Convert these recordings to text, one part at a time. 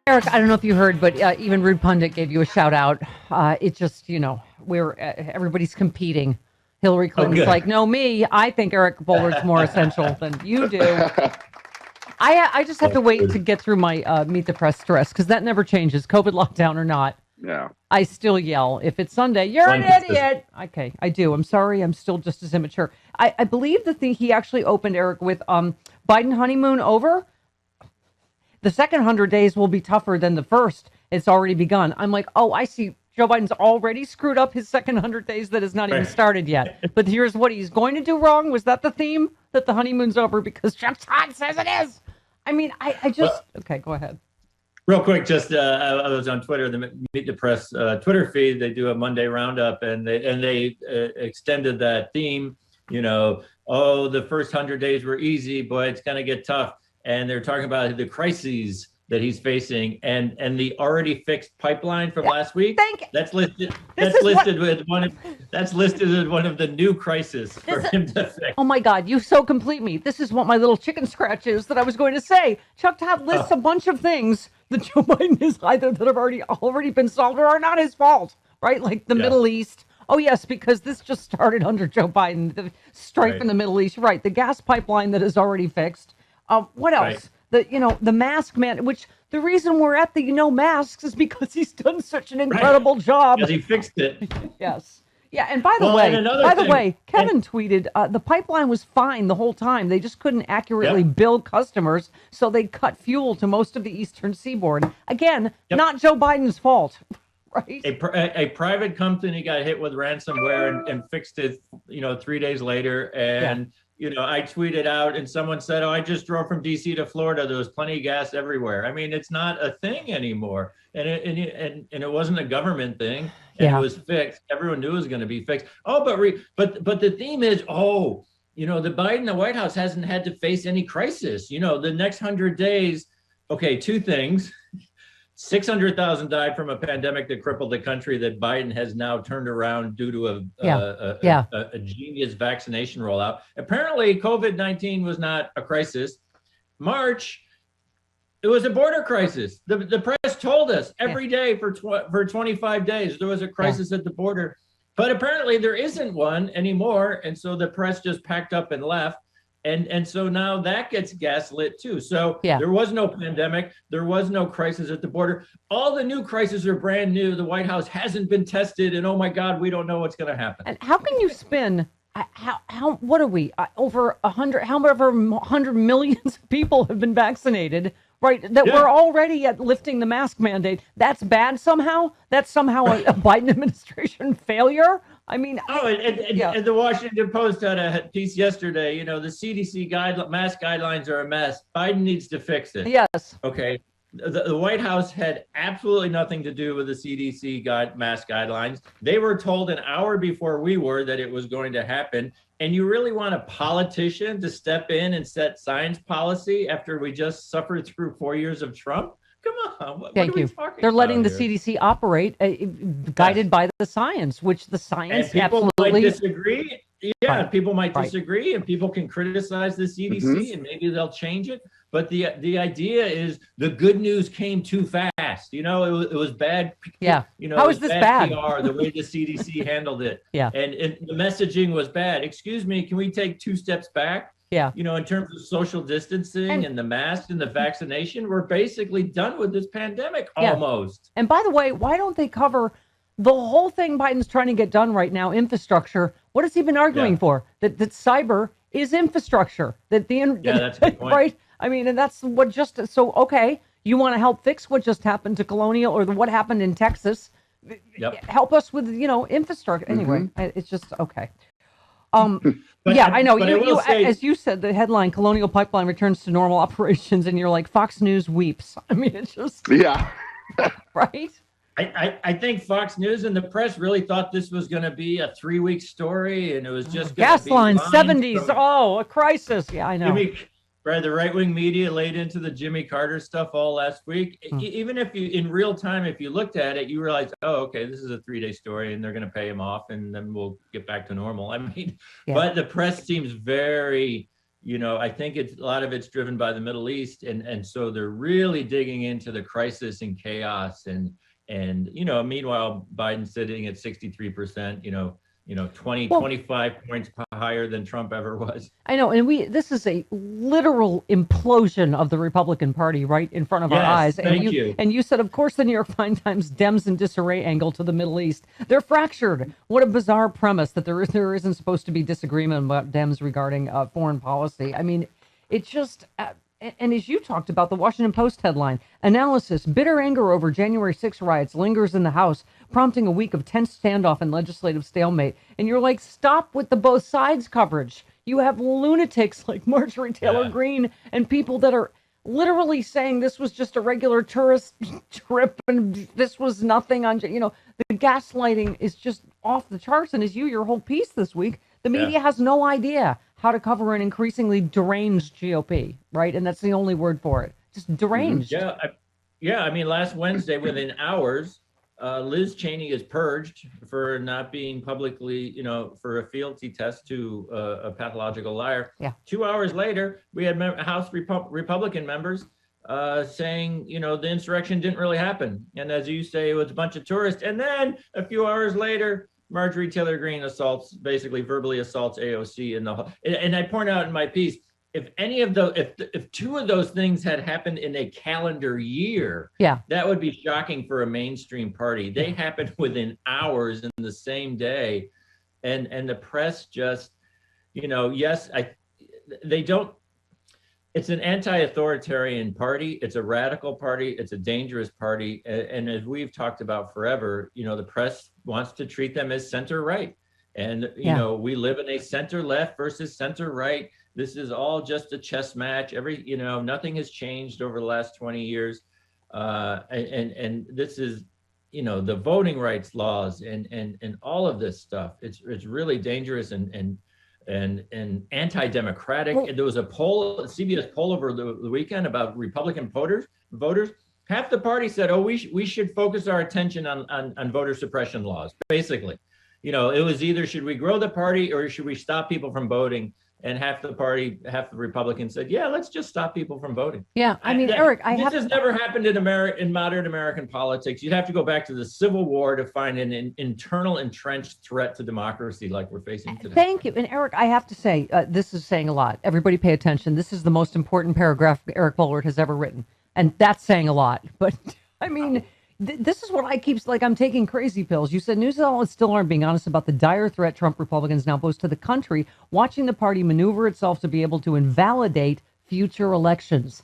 Eric, I don't know if you heard, but even Rude Pundit gave you a shout out. It just, everybody's competing. Hillary Clinton's like, no, me. I think Eric Boehlert's more essential than you do. I just have to wait to get through my Meet the Press stress, because that never changes, COVID lockdown or not. Yeah. I still yell. If it's Sunday, you're an idiot. Okay, I do. I'm sorry. I'm still just as immature. I believe the thing he actually opened, Eric, with Biden honeymoon over. The second 100 days will be tougher than the first. It's already begun. I'm like, oh, I see. Joe Biden's already screwed up his second 100 days that has not even started yet. But here's what he's going to do wrong. Was that the theme? That the honeymoon's over because Jeff Todd says it is? I mean, I just... Okay, go ahead. Real quick, just I was on Twitter, the Meet the Press Twitter feed. They do a Monday roundup, and they extended that theme. The first 100 days were easy, but it's going to get tough. And they're talking about the crises that he's facing, and the already fixed pipeline from last week. That's listed. That's listed as one of the new crises for him to fix. Oh my God, you so complete me. This is what my little chicken scratch is that I was going to say. Chuck Todd lists a bunch of things that Joe Biden is either that have already been solved or are not his fault, right? Like the Middle East. Oh yes, because this just started under Joe Biden. The strife in the Middle East, right? The gas pipeline that is already fixed. What else? The mask man, which the reason we're at the masks is because he's done such an incredible job. Because he fixed it. Yes. Yeah. And by the way, Kevin tweeted the pipeline was fine the whole time. They just couldn't accurately bill customers, so they cut fuel to most of the eastern seaboard. Again, not Joe Biden's fault. Right. A private company got hit with ransomware and fixed it, 3 days later. And I tweeted out, and someone said, "Oh, I just drove from DC to Florida. There was plenty of gas everywhere." I mean, it's not a thing anymore, and it wasn't a government thing. And it was fixed. Everyone knew it was going to be fixed. Oh, but the theme is, the White House hasn't had to face any crisis. The next 100 days. Okay, two things. 600,000 died from a pandemic that crippled the country that Biden has now turned around due to a genius vaccination rollout. Apparently, COVID-19 was not a crisis. March, it was a border crisis. The press told us every day for 25 days there was a crisis at the border. But apparently there isn't one anymore. And so the press just packed up and left. And so now that gets gaslit too. So there was no pandemic. There was no crisis at the border. All the new crises are brand new. The White House hasn't been tested. And oh my God, we don't know what's going to happen. And how can you spin? What are we? Over 100 millions of people have been vaccinated, right? That we're already at lifting the mask mandate. That's bad somehow? That's somehow a Biden administration failure? I mean, and the Washington Post had a piece yesterday. The CDC mask guidelines are a mess. Biden needs to fix it. Yes. Okay. The White House had absolutely nothing to do with the CDC mask guidelines. They were told an hour before we were that it was going to happen. And you really want a politician to step in and set science policy after we just suffered through 4 years of Trump? Come on. What Thank are we you. talking They're letting the about here? CDC operate guided by the science, which the science and people absolutely might disagree. People might disagree, and people can criticize the CDC, and maybe they'll change it. But the idea is the good news came too fast. It was bad. Yeah. How is this bad? PR, the way the CDC handled it. Yeah. And the messaging was bad. Excuse me, can we take 2 steps back? Yeah. In terms of social distancing and the mask and the vaccination, we're basically done with this pandemic almost. And by the way, why don't they cover the whole thing Biden's trying to get done right now, infrastructure? What has he been arguing for? That cyber is infrastructure. That's a good point. Right? I mean, and that's what okay, you want to help fix what just happened to Colonial or what happened in Texas. Help us with, infrastructure. Anyway, it's just okay. I know. As you said, the headline, Colonial Pipeline returns to normal operations, and you're like, Fox News weeps. I mean, it's just... Yeah. Right? I think Fox News and the press really thought this was going to be a 3-week story, and it was just going gas to be line lines 70s. from Oh, a crisis. Yeah, I know. Right, the right-wing media laid into the Jimmy Carter stuff all last week. Even if you, in real time, if you looked at it, you realize, oh, okay, this is a 3-day story, and they're going to pay him off, and then we'll get back to normal. I mean, but the press seems very, I think a lot of it's driven by the Middle East, and so they're really digging into the crisis and chaos, and meanwhile, Biden's sitting at 63%, 25 points higher than Trump ever was. I know, and this is a literal implosion of the Republican Party right in front of our eyes. Thank you. And you said, of course, the New York Times Dems in disarray angle to the Middle East. They're fractured. What a bizarre premise that there isn't supposed to be disagreement about Dems regarding foreign policy. I mean, it just... and as you talked about, the Washington Post headline, analysis, bitter anger over January 6 riots lingers in the House, prompting a week of tense standoff and legislative stalemate. And you're like, stop with the both sides coverage. You have lunatics like Marjorie Taylor Greene and people that are literally saying this was just a regular tourist trip and this was nothing on, the gaslighting is just off the charts. And as your whole piece this week, the media has no idea how to cover an increasingly deranged GOP, right? And that's the only word for it. Just deranged. I mean, last Wednesday, within hours, Liz Cheney is purged for not being publicly, for a fealty test to a pathological liar. 2 hours later, we had House Republican members saying, the insurrection didn't really happen. And as you say, it was a bunch of tourists. And then a few hours later, Marjorie Taylor Greene basically verbally assaults AOC and I point out in my piece, if any of those, if two of those things had happened in a calendar year, that would be shocking for a mainstream party. They happened within hours in the same day, and the press just, they don't. It's an anti-authoritarian party. It's a radical party. It's a dangerous party. And as we've talked about forever, the press wants to treat them as center right. And, we live in a center left versus center right. This is all just a chess match. Nothing has changed over the last 20 years. And this is, the voting rights laws and all of this stuff. It's really dangerous and anti-democratic. Well, there was a CBS poll over the weekend about Republican voters. Half the party said, "Oh, we should focus our attention on voter suppression laws." Basically, it was either should we grow the party or should we stop people from voting? And half the Republicans said, "Yeah, let's just stop people from voting." Yeah, I mean, Eric, this has never happened in modern American politics. You'd have to go back to the Civil War to find an internal entrenched threat to democracy like we're facing today. Thank you, and Eric, I have to say, this is saying a lot. Everybody, pay attention. This is the most important paragraph Eric Boehlert has ever written, and that's saying a lot. But I mean. This is what I keep, I'm taking crazy pills. You said news outlets still aren't being honest about the dire threat Trump Republicans now pose to the country, watching the party maneuver itself to be able to invalidate future elections.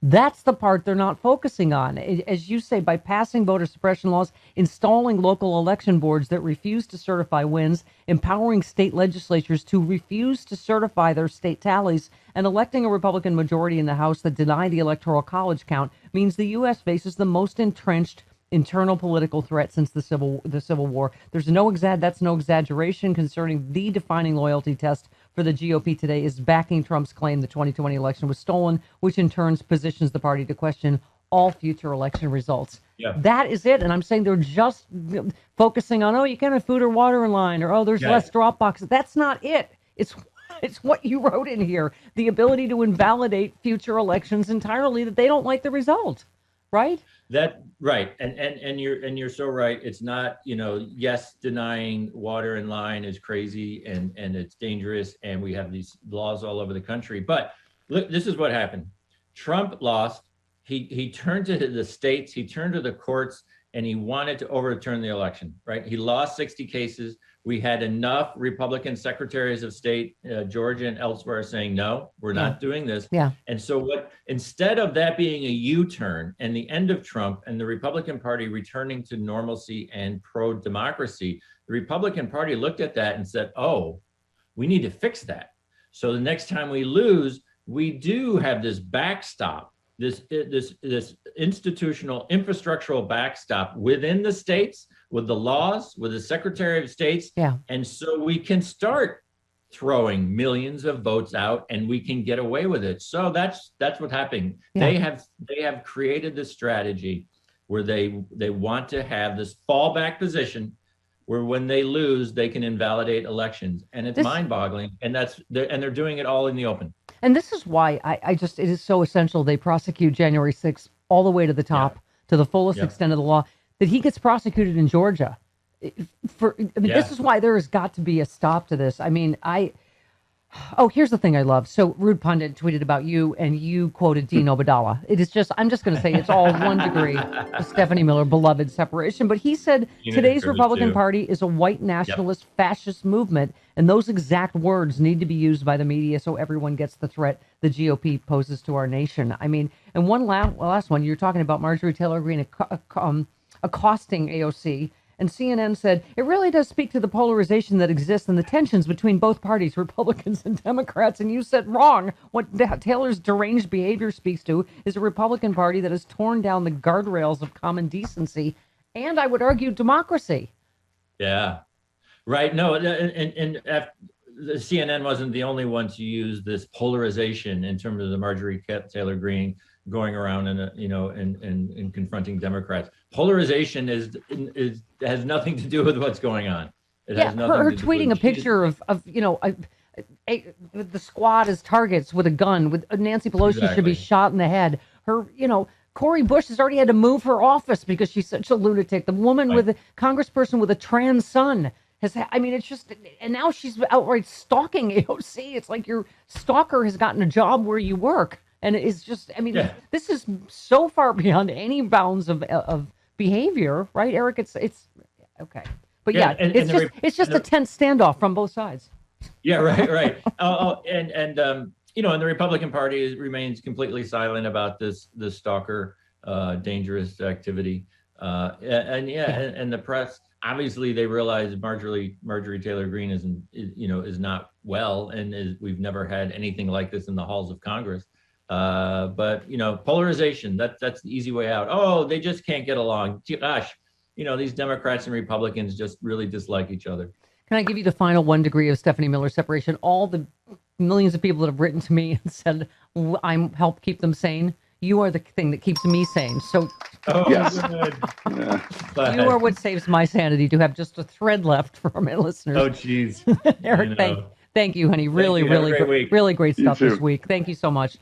That's the part they're not focusing on. As you say, by passing voter suppression laws, installing local election boards that refuse to certify wins, empowering state legislatures to refuse to certify their state tallies, and electing a Republican majority in the House that deny the Electoral College count means the U.S. faces the most entrenched internal political threat since the Civil War. That's no exaggeration concerning the defining loyalty test for the GOP today is backing Trump's claim the 2020 election was stolen, which in turn positions the party to question all future election results. That is it. And I'm saying they're just focusing on, you can't have food or water in line, or, there's less drop boxes. That's not it. It's what you wrote in here, the ability to invalidate future elections entirely, that they don't like the result, right? Right. And you're so right. It's not, yes, denying water in line is crazy and it's dangerous. And we have these laws all over the country. But look, this is what happened. Trump lost. He turned to the states, he turned to the courts, and he wanted to overturn the election, right? He lost 60 cases. We had enough Republican secretaries of state, Georgia and elsewhere, saying, no, we're not doing this. And so instead of that being a U-turn and the end of Trump and the Republican Party returning to normalcy and pro-democracy, the Republican Party looked at that and said, we need to fix that. So the next time we lose, we do have this backstop this institutional infrastructural backstop within the states, with the laws, with the Secretary of States. Yeah. And so we can start throwing millions of votes out and we can get away with it. So that's what's happening. Yeah. They have created this strategy where they want to have this fallback position where when they lose, they can invalidate elections. And it's mind-boggling. And they're doing it all in the open. And this is why it is so essential they prosecute January 6th all the way to the top, to the fullest extent of the law, that he gets prosecuted in Georgia. This is why there has got to be a stop to this. I mean, here's the thing I love. So Rude Pundit tweeted about you, and you quoted Dean Obeidallah. I'm just going to say it's all 1 degree of Stephanie Miller, beloved separation. But he said today's Republican Party is a white nationalist fascist movement, and those exact words need to be used by the media so everyone gets the threat the GOP poses to our nation. I mean, and one last one, you're talking about Marjorie Taylor Greene accosting AOC. And CNN said, it really does speak to the polarization that exists and the tensions between both parties, Republicans and Democrats. And you said wrong. What Taylor's deranged behavior speaks to is a Republican Party that has torn down the guardrails of common decency and, I would argue, democracy. Yeah, right. No, and the CNN wasn't the only one to use this polarization in terms of the Marjorie Taylor Greene going around and confronting Democrats. Polarization has nothing to do with what's going on. It has nothing her to do tweeting with, a picture of the squad as targets with a gun. With Nancy Pelosi should be shot in the head. Her, Cori Bush has already had to move her office because she's such a lunatic. The woman with a congressperson with a trans son it's just, and now she's outright stalking AOC. It's like your stalker has gotten a job where you work. And it's just, this is so far beyond any bounds of behavior, right, Eric? It's okay. But it's just a tense standoff from both sides. Yeah, right. And the Republican Party remains completely silent about this stalker, dangerous activity. And the press, obviously they realize Marjorie Taylor Greene is not well, and we've never had anything like this in the halls of Congress. But polarization, that's the easy way out. Oh, they just can't get along. Gosh, these Democrats and Republicans just really dislike each other. Can I give you the final 1 degree of Stephanie Miller separation? All the millions of people that have written to me and said, I'm help keep them sane. You are the thing that keeps me sane. So yes. You are what saves my sanity to have just a thread left for my listeners. Oh, geez. Eric, thank you, honey. Really great stuff this week. Thank you so much.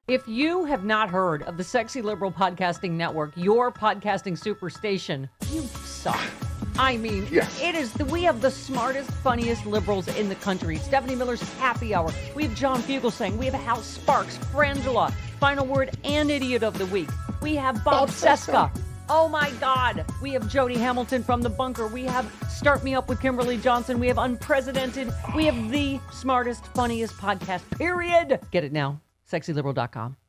If you have not heard of the Sexy Liberal Podcasting Network, your podcasting superstation, you suck. We have the smartest, funniest liberals in the country. Stephanie Miller's Happy Hour. We have John Fugelsang. We have Hal Sparks, Frangela, Final Word, and Idiot of the Week. We have Bob Seska. Oh my God. We have Jody Hamilton from The Bunker. We have Start Me Up with Kimberly Johnson. We have Unprecedented. We have the smartest, funniest podcast, period. Get it now. SexyLiberal.com.